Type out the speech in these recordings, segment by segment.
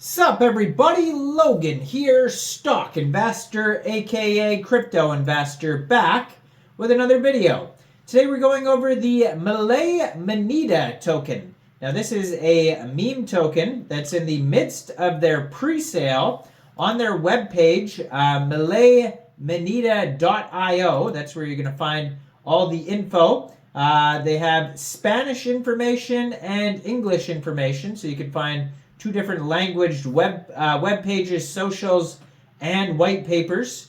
Sup everybody, Logan here, stock investor aka crypto investor, back with another video. Today we're going over the MILEI MEDA token. Now this is a meme token that's in the midst of their pre-sale on their webpage, MEDA.io. That's where you're going to find all the info. They have Spanish information and English information, so you can find two different languaged web pages, socials, and white papers.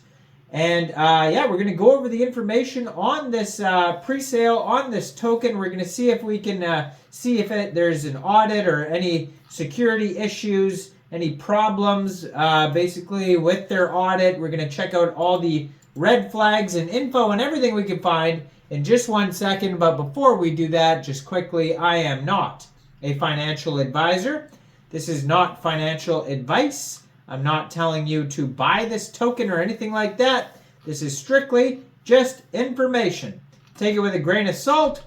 And yeah, we're going to go over the information on this pre-sale on this token. We're going to see if we can see if there's an audit or any security issues, any problems basically with their audit. We're going to check out all the red flags and info and everything we can find in just 1 second. But before we do that, just quickly, I am not a financial advisor. This is not financial advice. I'm not telling you to buy this token or anything like that. This is strictly just information. Take it with a grain of salt.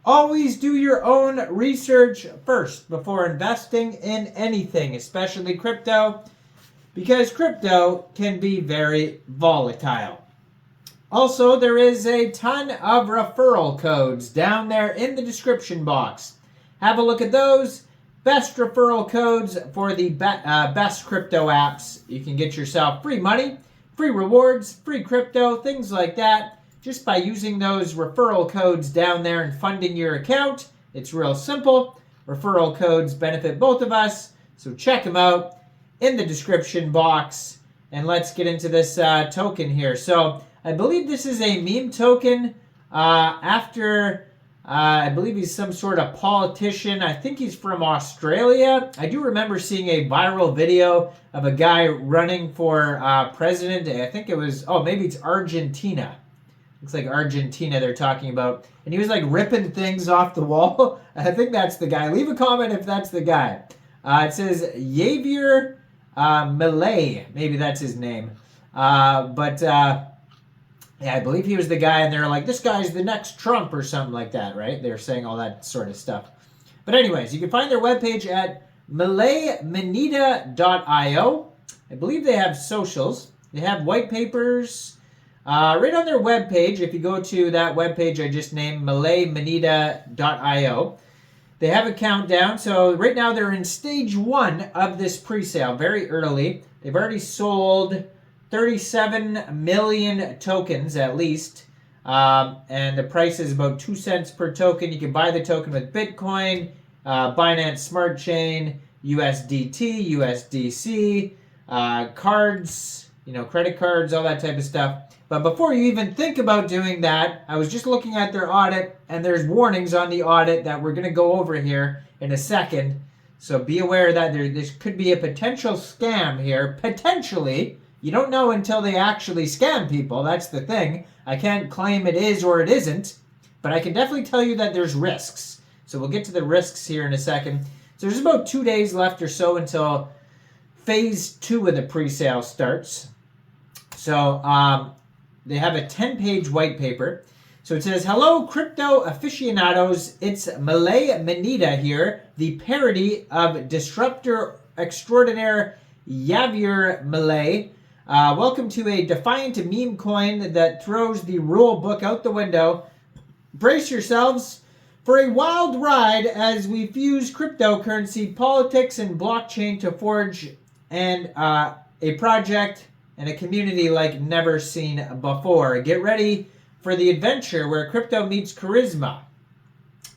Always do your own research first before investing in anything, especially crypto, because crypto can be very volatile. Also, there is a ton of referral codes down there in the description box. Have a look at those. Best referral codes for the best crypto apps. You can get yourself free money, free rewards, free crypto, things like that, just by using those referral codes down there and funding your account. It's real simple. Referral codes benefit both of us, so check them out in the description box. And let's get into this token here. So I believe this is a meme token I believe he's some sort of politician. I think he's from Australia. I do remember seeing a viral video of a guy running for president. I think it was, maybe it's Argentina. Looks like Argentina they're talking about. And he was like ripping things off the wall. I think that's the guy. Leave a comment if that's the guy. It says Javier MILEI. Maybe that's his name. Yeah, I believe he was the guy, and they're like, this guy's the next Trump or something like that, right? They're saying all that sort of stuff. But anyways, you can find their webpage at MILEI-MEDA.io. I believe they have socials. They have white papers right on their webpage. If you go to that webpage I just named, MILEI-MEDA.io, they have a countdown. So right now they're in stage 1 of this pre-sale, very early. They've already sold 37 million tokens at least, and the price is about 2 cents per token. You can buy the token with Bitcoin, Binance Smart Chain, USDT, USDC, cards, credit cards, all that type of stuff. But before you even think about doing that, I was just looking at their audit, and there's warnings on the audit that we're going to go over here in a second. So be aware that this could be a potential scam here, potentially. You don't know until they actually scam people. That's the thing. I can't claim it is or it isn't, but I can definitely tell you that there's risks. So we'll get to the risks here in a second. So there's about 2 days left or so until phase 2 of the pre-sale starts. So they have a 10-page white paper. So it says, hello, crypto aficionados. It's MILEI MEDA here, the parody of disruptor extraordinaire Javier MILEI. Welcome to a defiant meme coin that throws the rule book out the window. Brace yourselves for a wild ride as we fuse cryptocurrency, politics, and blockchain to forge a project and a community like never seen before. Get ready for the adventure where crypto meets charisma,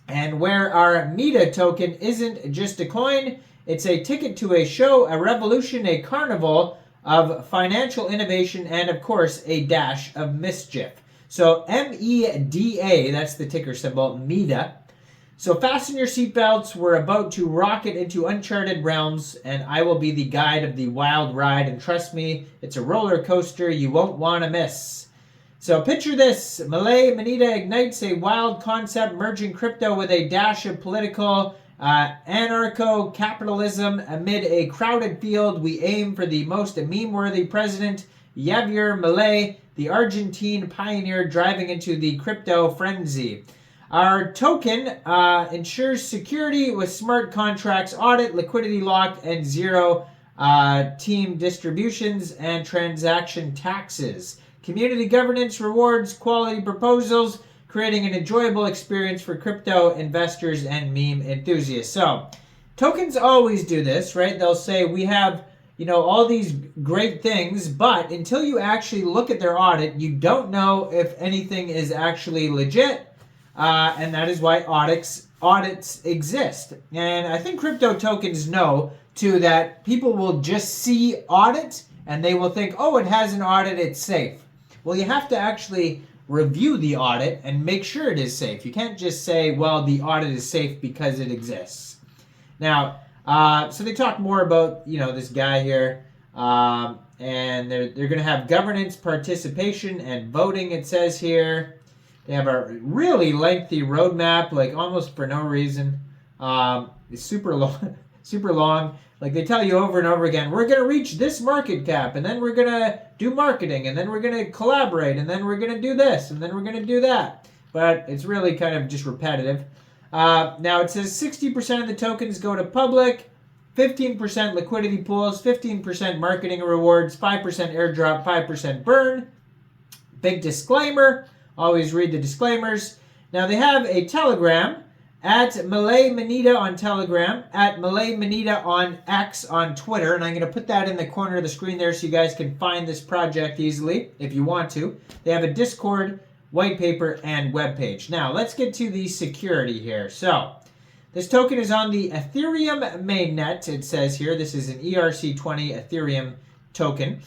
and where our MEDA token isn't just a coin, it's a ticket to a show, a revolution, a carnival of financial innovation, and of course, a dash of mischief. So MEDA, that's the ticker symbol, MEDA. So fasten your seatbelts. We're about to rocket into uncharted realms, and I will be the guide of the wild ride. And trust me, it's a roller coaster you won't want to miss. So picture this. MILEI MEDA ignites a wild concept merging crypto with a dash of political anarcho-capitalism. Amid a crowded field, we aim for the most meme-worthy president, Javier MILEI, the Argentine pioneer driving into the crypto frenzy. Our token ensures security with smart contracts, audit, liquidity locked, and zero team distributions, and transaction taxes. Community governance rewards quality proposals, creating an enjoyable experience for crypto investors and meme enthusiasts. So, tokens always do this, right? They'll say we have, all these great things, but until you actually look at their audit, you don't know if anything is actually legit, and that is why audits exist. And I think crypto tokens know, too, that people will just see audit, and they will think, oh, it has an audit, it's safe. Well, you have to actually review the audit and make sure it is safe. You can't just say, well, the audit is safe because it exists. Now, so they talk more about, this guy here, and they're going to have governance, participation, and voting, it says here. They have a really lengthy roadmap, like almost for no reason. It's super long, super long. Like they tell you over and over again, we're going to reach this market cap, and then we're going to do marketing, and then we're going to collaborate, and then we're going to do this, and then we're going to do that. But it's really kind of just repetitive. Now it says 60% of the tokens go to public, 15% liquidity pools, 15% marketing rewards, 5% airdrop, 5% burn. Big disclaimer. Always read the disclaimers. Now they have a Telegram at MELEI MONEDA on Telegram, at MELEI MONEDA on X on Twitter, and I'm going to put that in the corner of the screen there so you guys can find this project easily if you want to. They have a Discord, white paper, and webpage. Now let's get to the security here. So this token is on the Ethereum mainnet. It says here this is an ERC20 Ethereum token,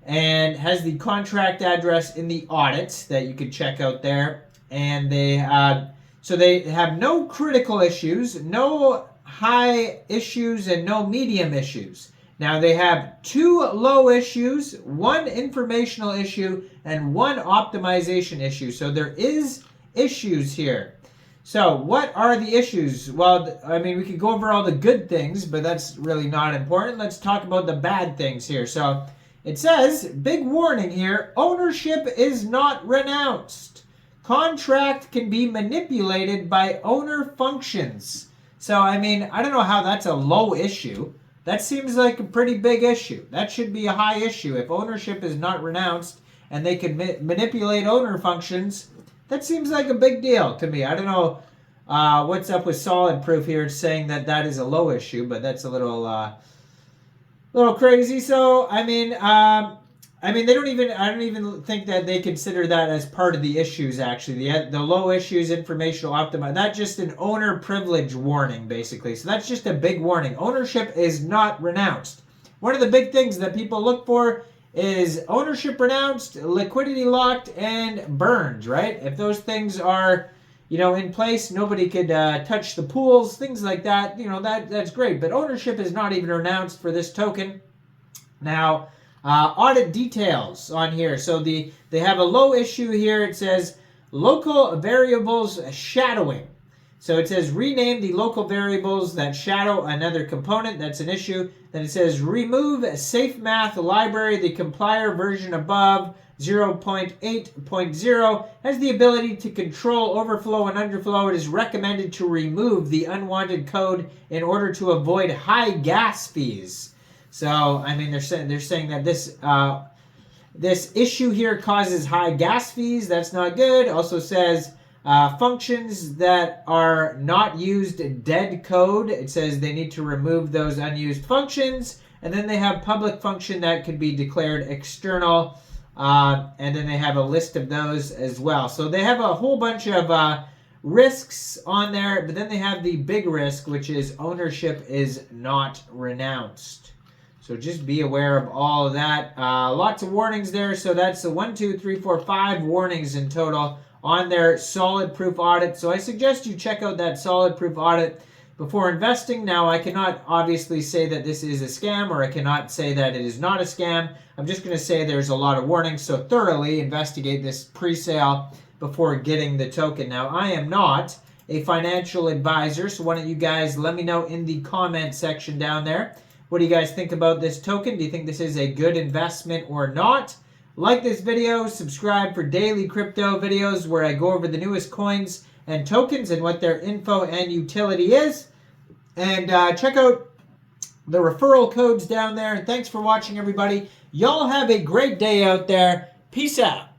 and has the contract address in the audit that you can check out there. And they have no critical issues, no high issues, and no medium issues. Now they have 2 low issues, 1 informational issue, and 1 optimization issue. So there is issues here. So what are the issues? Well, I mean, we could go over all the good things, but that's really not important. Let's talk about the bad things here. So it says, big warning here, ownership is not renounced. Contract can be manipulated by owner functions. So, I mean, I don't know how that's a low issue. That seems like a pretty big issue. That should be a high issue. If ownership is not renounced and they can manipulate owner functions, that seems like a big deal to me. I don't know what's up with solid proof here saying that that is a low issue, but that's a little crazy. So, I mean, they don't even, I don't even think that they consider that as part of the issues, actually. The low issues, informational optimize, that's just an owner privilege warning, basically. So that's just a big warning. Ownership is not renounced. One of the big things that people look for is ownership renounced, liquidity locked, and burned, right? If those things are, in place, nobody could touch the pools, things like that, that's great. But ownership is not even renounced for this token. Now, audit details on here. So they have a low issue here. It says local variables shadowing. So it says rename the local variables that shadow another component. That's an issue. Then it says remove safe math library. The compiler version above 0.8.0 has the ability to control overflow and underflow. It is recommended to remove the unwanted code in order to avoid high gas fees. So, I mean, they're saying that this issue here causes high gas fees. That's not good. Also says functions that are not used dead code. It says they need to remove those unused functions. And then they have public function that could be declared external. And then they have a list of those as well. So they have a whole bunch of risks on there. But then they have the big risk, which is ownership is not renounced. So just be aware of all of that. Lots of warnings there. So that's the 1, 2, 3, 4, 5 warnings in total on their solid proof audit. So I suggest you check out that solid proof audit before investing. Now, I cannot obviously say that this is a scam, or I cannot say that it is not a scam. I'm just going to say there's a lot of warnings. So thoroughly investigate this pre-sale before getting the token. Now, I am not a financial advisor. So why don't you guys let me know in the comment section down there. What do you guys think about this token? Do you think this is a good investment or not? Like this video, subscribe for daily crypto videos where I go over the newest coins and tokens and what their info and utility is. And check out the referral code's down there. And thanks for watching, everybody. Y'all have a great day out there. Peace out.